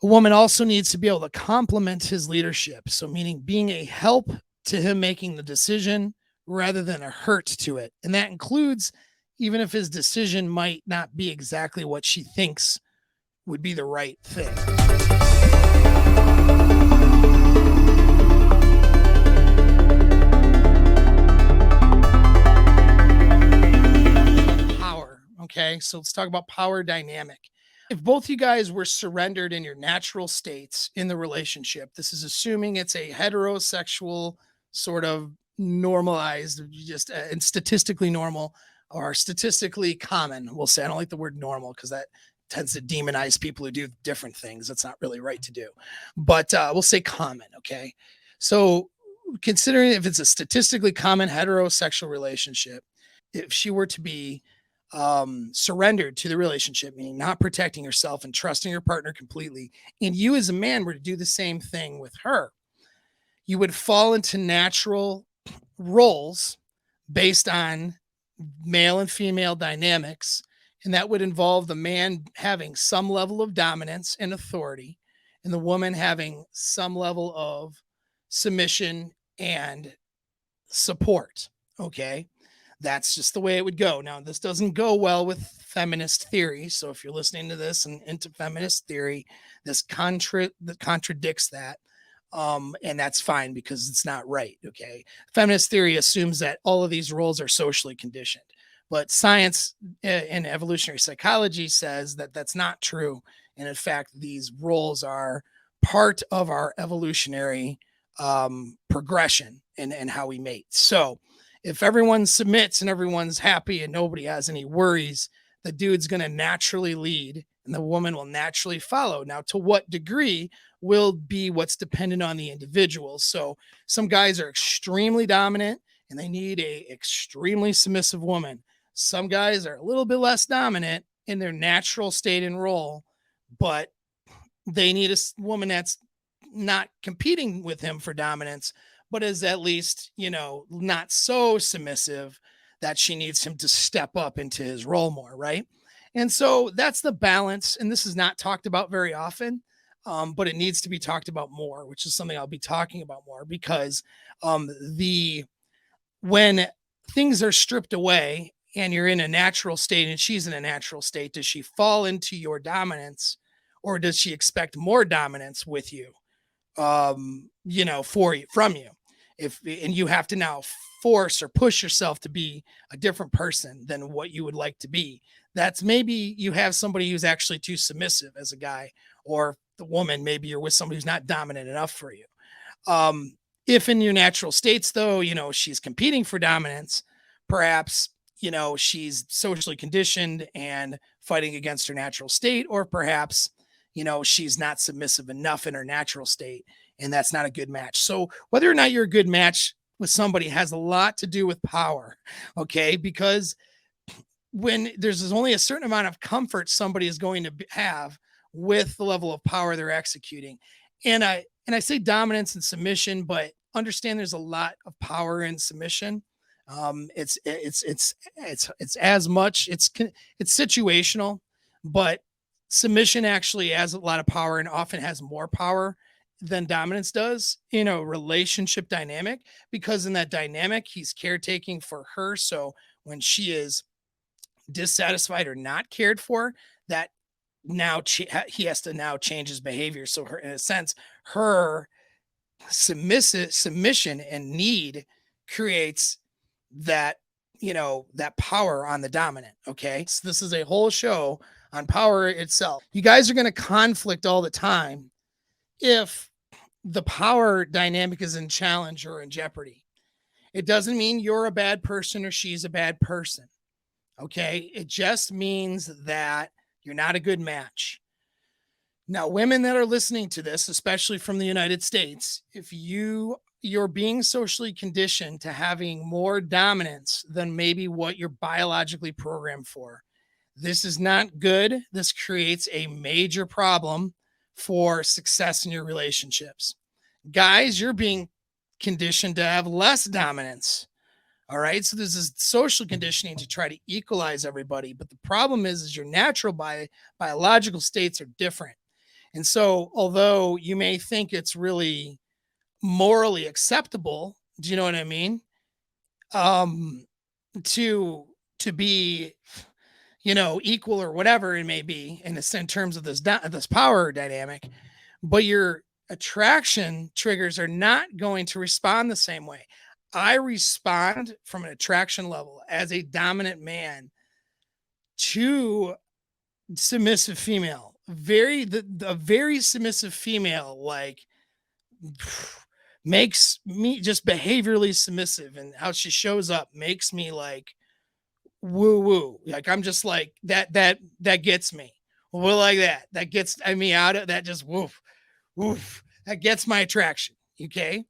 A woman also needs to be able to complement his leadership. So, meaning being a help to him making the decision rather than a hurt to it. And that includes even if his decision might not be exactly what she thinks would be the right thing. Power. Okay. So let's talk about power dynamic. If both you guys were surrendered in your natural states in the relationship, this is assuming it's a heterosexual sort of normalized, just and statistically normal or statistically common. We'll say, I don't like the word normal because that tends to demonize people who do different things. That's not really right to do, but we'll say common. Okay. So considering if it's a statistically common heterosexual relationship, if she were to be surrendered to the relationship, meaning not protecting herself and trusting her partner completely, and you as a man were to do the same thing with her, you would fall into natural roles based on male and female dynamics. And that would involve the man having some level of dominance and authority, and the woman having some level of submission and support. Okay. That's just the way it would go. Now, this doesn't go well with feminist theory. So if you're listening to this and into feminist theory, this contradicts that. And that's fine because it's not right. Okay. Feminist theory assumes that all of these roles are socially conditioned, but science and evolutionary psychology says that that's not true. And in fact, these roles are part of our evolutionary progression and how we mate. So if everyone submits and everyone's happy and nobody has any worries, the dude's going to naturally lead and the woman will naturally follow. Now, to what degree will be what's dependent on the individual. So some guys are extremely dominant and they need a extremely submissive woman. Some guys are a little bit less dominant in their natural state and role, but they need a woman that's not competing with him for dominance, but is at least, not so submissive that she needs him to step up into his role more, right? And so that's the balance. And this is not talked about very often, but it needs to be talked about more, which is something I'll be talking about more because when things are stripped away and you're in a natural state and she's in a natural state, does she fall into your dominance or does she expect more dominance with you? From you, and you have to now force or push yourself to be a different person than what you would like to be. That's maybe you have somebody who's actually too submissive as a guy, or the woman, maybe you're with somebody who's not dominant enough for you. If in your natural states, though, she's competing for dominance, perhaps, she's socially conditioned and fighting against her natural state, or perhaps, she's not submissive enough in her natural state, and that's not a good match. So whether or not you're a good match with somebody has a lot to do with power, okay? Because when there's only a certain amount of comfort somebody is going to have with the level of power they're executing. And I say dominance and submission, but understand there's a lot of power in submission. It's as much, it's situational, but submission actually has a lot of power and often has more power than dominance does in a relationship dynamic, because in that dynamic, he's caretaking for her. So when she is dissatisfied or not cared for, that now he has to now change his behavior. So her, in a sense, her submission and need creates that, that power on the dominant. Okay. So this is a whole show on power itself. You guys are going to conflict all the time if the power dynamic is in challenge or in jeopardy. It doesn't mean you're a bad person or she's a bad person. Okay. It just means that you're not a good match. Now, women that are listening to this, especially from the United States, if you're being socially conditioned to having more dominance than maybe what you're biologically programmed for, this is not good. This creates a major problem for success in your relationships. Guys, you're being conditioned to have less dominance. All right. So this is social conditioning to try to equalize everybody. But the problem is your natural biological states are different. And so, although you may think it's really morally acceptable, do you know what I mean? Um, to to be, equal or whatever it may be in terms of this power dynamic, but your attraction triggers are not going to respond the same way. I respond from an attraction level as a dominant man to submissive female. A very submissive female, like, makes me just behaviorally submissive, and how she shows up makes me like woo woo. Like, I'm just like that gets me. Well, like that gets me out of that, just woof woof. That gets my attraction. Okay.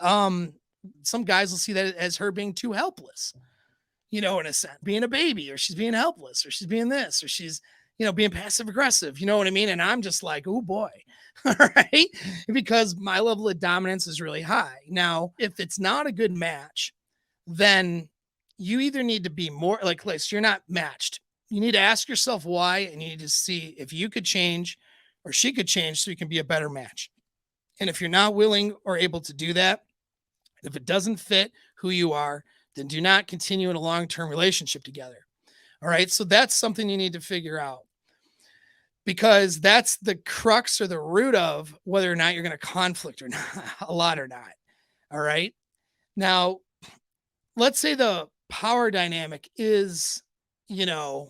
Um, some guys will see that as her being too helpless, in a sense, being a baby, or she's being helpless, or she's being this, or she's, being passive aggressive, you know what I mean? And I'm just like, oh boy. All right. Because my level of dominance is really high. Now, if it's not a good match, then you either need to be more like, you're not matched. You need to ask yourself why, and you need to see if you could change or she could change so you can be a better match. And if you're not willing or able to do that, if it doesn't fit who you are, then do not continue in a long-term relationship together. All right. So that's something you need to figure out, because that's the crux or the root of whether or not you're going to conflict or not, a lot or not. All right. Now, let's say the power dynamic you know,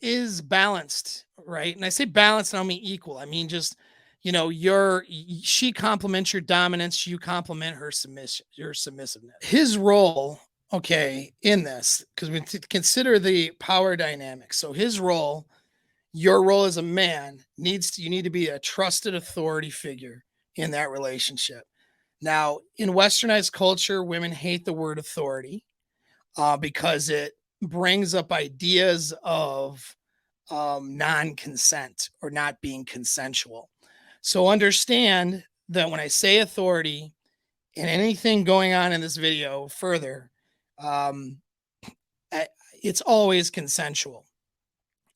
is balanced, right? And I say balanced, I don't mean equal. I mean, just, she complements your dominance, you complement her submission, your submissiveness. His role, okay, in this, because we consider the power dynamic. So his role, your role as a man, you need to be a trusted authority figure in that relationship. Now, in westernized culture, women hate the word authority, because it brings up ideas of non-consent or not being consensual. So understand that when I say authority and anything going on in this video further, um, it's always consensual.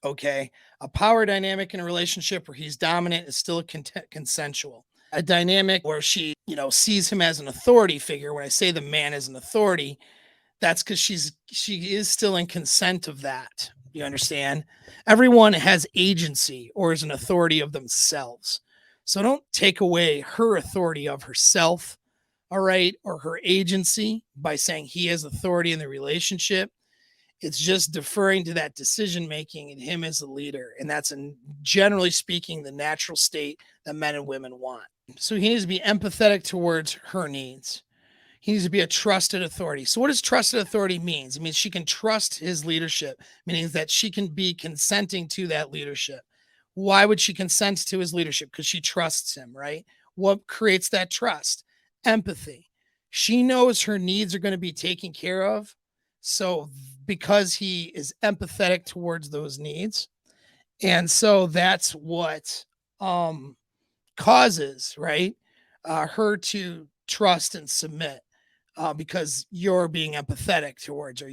Okay. A power dynamic in a relationship where he's dominant is still consensual. A dynamic where she, sees him as an authority figure. When I say the man is an authority, that's because she is still in consent of that. You understand? Everyone has agency or is an authority of themselves. So don't take away her authority of herself, all right, or her agency by saying he has authority in the relationship. It's just deferring to that decision making and him as a leader. And that's, generally speaking, the natural state that men and women want. So he needs to be empathetic towards her needs. He needs to be a trusted authority. So what does trusted authority means? It means she can trust his leadership, meaning that she can be consenting to that leadership. Why would she consent to his leadership? Because she trusts him, right? What creates that trust? Empathy. She knows her needs are going to be taken care of. So because he is empathetic towards those needs. And so that's what causes, right, her to trust and submit, because you're being empathetic towards her.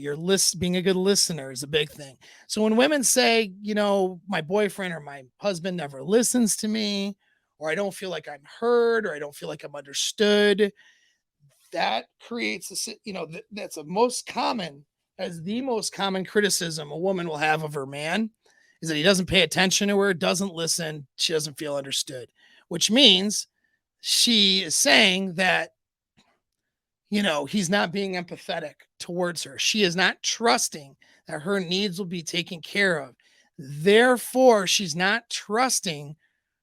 Being a good listener is a big thing. So when women say, my boyfriend or my husband never listens to me, or I don't feel like I'm heard, or I don't feel like I'm understood, that creates that's the most common criticism a woman will have of her man, is that he doesn't pay attention to her, doesn't listen, she doesn't feel understood, which means she is saying that, he's not being empathetic towards her. She is not trusting that her needs will be taken care of. Therefore, she's not trusting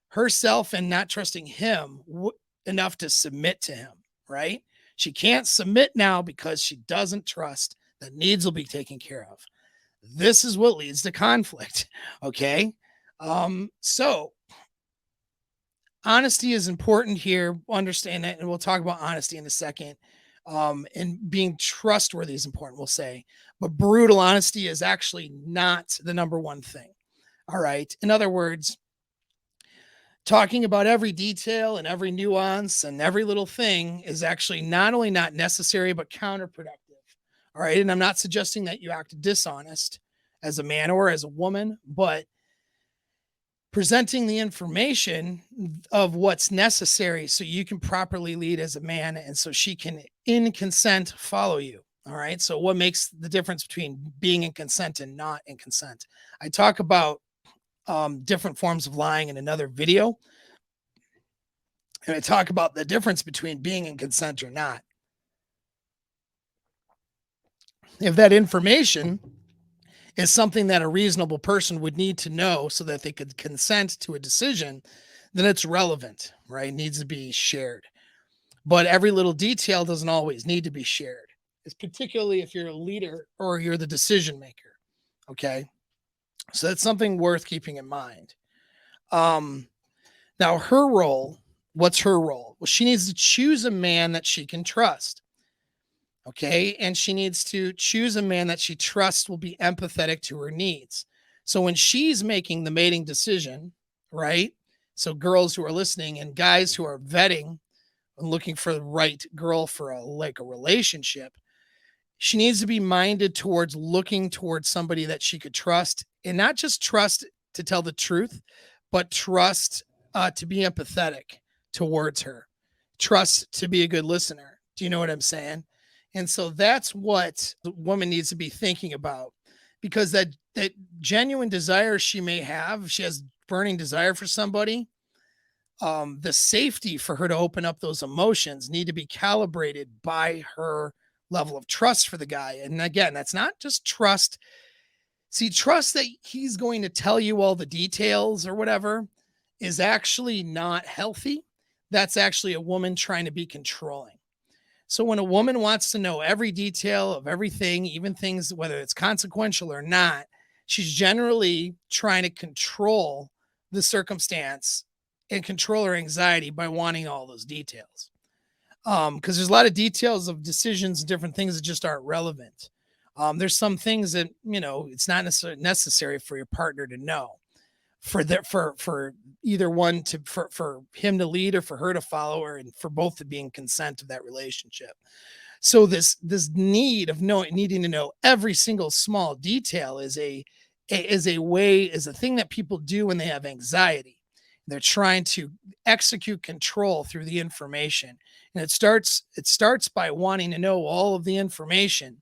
herself and not trusting him enough to submit to him, right? She can't submit now because she doesn't trust that needs will be taken care of. This is what leads to conflict. Okay. So honesty is important here. Understand that. And we'll talk about honesty in a second. And being trustworthy is important, we'll say. But brutal honesty is actually not the number one thing. All right. In other words, talking about every detail and every nuance and every little thing is actually not only not necessary, but counterproductive. All right. And I'm not suggesting that you act dishonest as a man or as a woman, but presenting the information of what's necessary so you can properly lead as a man and so she can, in consent, follow you. All right. So, what makes the difference between being in consent and not in consent? I talk about different forms of lying in another video, and I talk about the difference between being in consent or not. If that information is something that a reasonable person would need to know so that they could consent to a decision, then it's relevant, right? It needs to be shared. But every little detail doesn't always need to be shared. It's particularly if you're a leader or you're the decision maker. Okay. So that's something worth keeping in mind. Um, Now, her role, what's her role? Well, she needs to choose a man that she can trust. Okay. And she needs to choose a man that she trusts will be empathetic to her needs. So when she's making the mating decision, right? So girls who are listening and guys who are vetting and looking for the right girl for a relationship, she needs to be minded towards looking towards somebody that she could trust, and not just trust to tell the truth, but trust to be empathetic towards her, trust to be a good listener. Do you know what I'm saying? And so that's what the woman needs to be thinking about, because that genuine desire she may have, if she has burning desire for somebody, the safety for her to open up those emotions need to be calibrated by her level of trust for the guy. And again, that's not just trust. See, trust that he's going to tell you all the details or whatever is actually not healthy. That's actually a woman trying to be controlling. So when a woman wants to know every detail of everything, even things, whether it's consequential or not, she's generally trying to control the circumstance and control her anxiety by wanting all those details. Because there's a lot of details of decisions and different things that just aren't relevant. There's some things that, it's not necessarily necessary for your partner to know, for either one to for him to lead or for her to follow, or and for both to be in consent of that relationship. So this need of needing to know every single small detail is a thing that people do when they have anxiety. They're trying to execute control through the information. And it starts by wanting to know all of the information.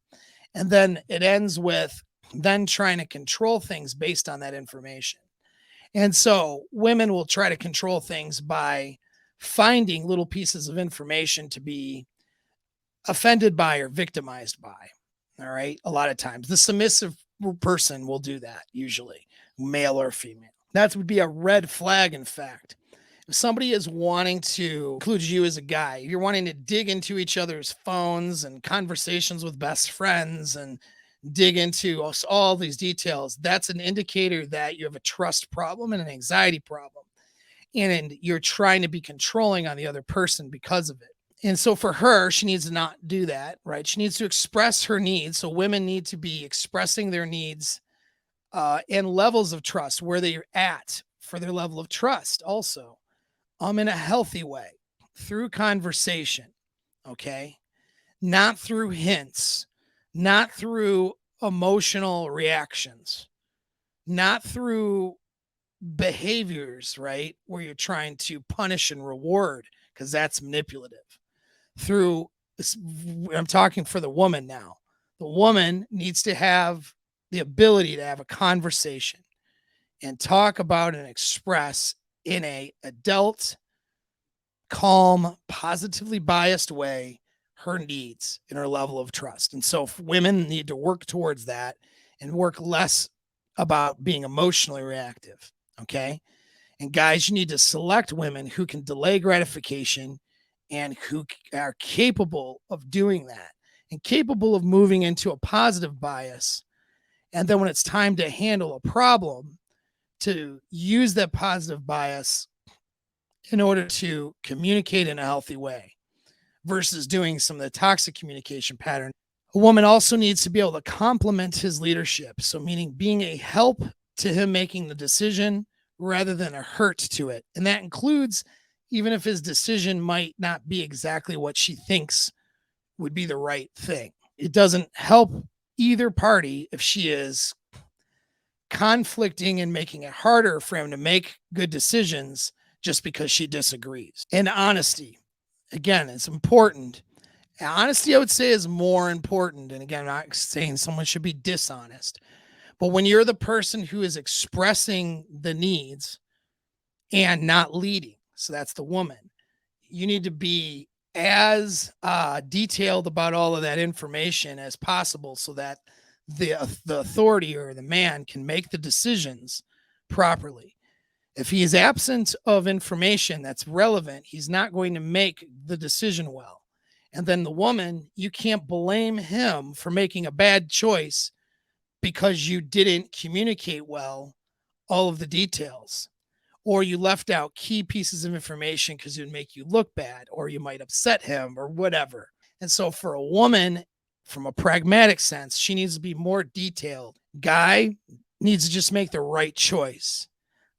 And then it ends with then trying to control things based on that information. And so women will try to control things by finding little pieces of information to be offended by or victimized by. All right. A lot of times the submissive person will do that, usually male or female. That would be a red flag, in fact. If somebody is wanting to include you as a guy, you're wanting to dig into each other's phones and conversations with best friends and dig into all these details, that's an indicator that you have a trust problem and an anxiety problem. And you're trying to be controlling on the other person because of it. And so for her, she needs to not do that, right? She needs to express her needs. So women need to be expressing their needs and levels of trust, where they're at for their level of trust also, in a healthy way, through conversation, okay? Not through hints, not through emotional reactions, not through behaviors, right? Where you're trying to punish and reward, because that's manipulative. Through this, I'm talking for the woman now. The woman needs to have the ability to have a conversation and talk about and express in a adult, calm, positively biased way her needs and her level of trust. And so women need to work towards that and work less about being emotionally reactive. Okay. And guys, you need to select women who can delay gratification and who are capable of doing that and capable of moving into a positive bias. And then when it's time to handle a problem, to use that positive bias in order to communicate in a healthy way versus doing some of the toxic communication pattern. A woman also needs to be able to complement his leadership. So meaning being a help to him making the decision rather than a hurt to it. And that includes even if his decision might not be exactly what she thinks would be the right thing. It doesn't help either party if she is conflicting and making it harder for him to make good decisions just because she disagrees. And honesty, again, it's important. Honesty, I would say, is more important. And again, I'm not saying someone should be dishonest, but when you're the person who is expressing the needs and not leading, so that's the woman, you need to be as detailed about all of that information as possible so that the authority or the man can make the decisions properly. If he is absent of information that's relevant, he's not going to make the decision well. And then the woman, you can't blame him for making a bad choice because you didn't communicate well all of the details, or you left out key pieces of information because it would make you look bad, or you might upset him or whatever. And so for a woman, from a pragmatic sense, she needs to be more detailed. Guy needs to just make the right choice.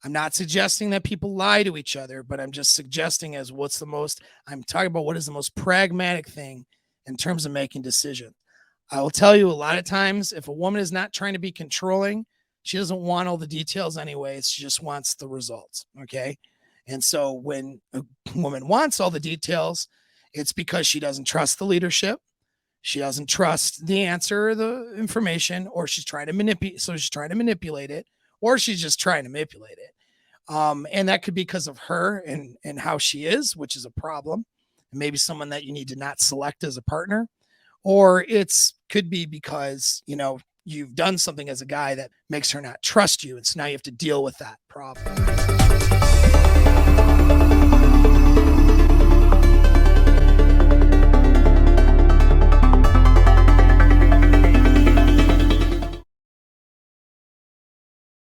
I'm not suggesting that people lie to each other, but I'm just suggesting I'm talking about what is the most pragmatic thing in terms of making decisions. I will tell you, a lot of times, if a woman is not trying to be controlling, she doesn't want all the details anyways. She just wants the results. Okay. And so when a woman wants all the details, it's because she doesn't trust the leadership. She doesn't trust the answer or the information, or she's trying to manipulate. So she's trying to manipulate it, or she's just trying to manipulate it. And that could be because of her and how she is, which is a problem. And maybe someone that you need to not select as a partner, or could be because, you've done something as a guy that makes her not trust you. And so now you have to deal with that problem.